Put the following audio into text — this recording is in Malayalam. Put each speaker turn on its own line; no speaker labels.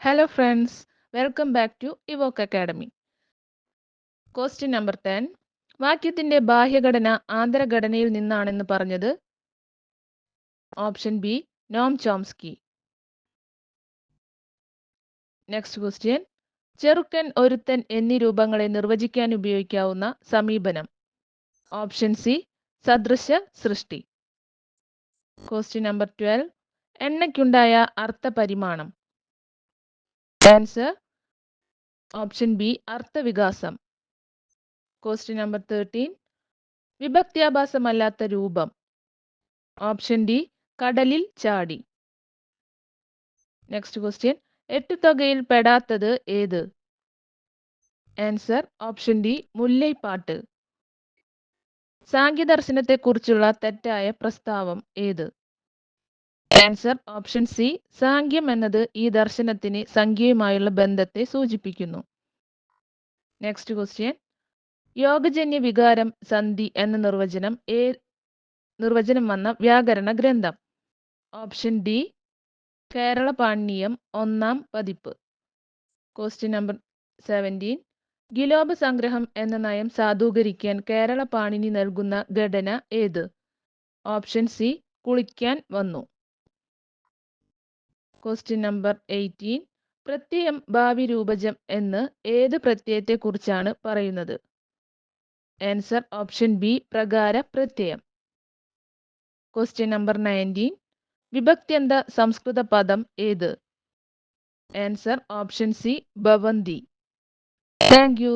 Hello friends, welcome back to Evoke Academy. Question number 10. വാക്യത്തിന്റെ ബാഹ്യഘടന ആന്തരഘടനയിൽ നിന്നാണെന്ന് പറഞ്ഞത്? Option B Noam Chomsky. Next question. ചെറുക്കൻ, ഒരുത്തൻ എന്നീ രൂപങ്ങളെ നിർവചിക്കാൻ ഉപയോഗിക്കാവുന്ന സമീപനം? ഓപ്ഷൻ സി സദൃശ സൃഷ്ടി. Question number 12. എണ്ണയ്ക്കുണ്ടായ അർത്ഥപരിമാണം? ആൻസർ ഓപ്ഷൻ ബി അർത്ഥവികാസം. Question number 13. വിഭക്ത്യാഭാസമല്ലാത്ത രൂപം? ഓപ്ഷൻ ഡി കടലിൽ ചാടി. Next question. എട്ടുതുകയിൽ പെടാത്തത് ഏത്? ആൻസർ ഓപ്ഷൻ ഡി മുല്ലൈപ്പാട്ട്. സാങ്ക്യദർശനത്തെക്കുറിച്ചുള്ള തെറ്റായ പ്രസ്താവം ഏത്? ആൻസർ ഓപ്ഷൻ സി സാങ്ക്യം എന്നത് ഈ ദർശനത്തിന് സംഖ്യയുമായുള്ള ബന്ധത്തെ സൂചിപ്പിക്കുന്നു. Next question. യോഗജന്യ വികാരം സന്ധി എന്ന നിർവചനം വന്ന വ്യാകരണ ഗ്രന്ഥം? ഓപ്ഷൻ ഡി കേരള പാണിനിയം 1-ാം പതിപ്പ്. Question number 17. ഗിലോപ സംഗ്രഹം എന്ന നയം സാധൂകരിക്കാൻ കേരള പാണിനി നൽകുന്ന ഘടന ഏത്? ഓപ്ഷൻ സി കുളിക്കാൻ വന്നു. Question number 18. പ്രത്യയം ഭാവി രൂപജം എന്ന് ഏത് പ്രത്യയത്തെക്കുറിച്ചാണ് പറയുന്നത്? ആൻസർ ഓപ്ഷൻ ബി പ്രകാര പ്രത്യയം. Question number 19. വിഭക്ത്യന്ത സംസ്കൃത പദം ഏത്? ആൻസർ ഓപ്ഷൻ സി ഭവന്തി. Thank U.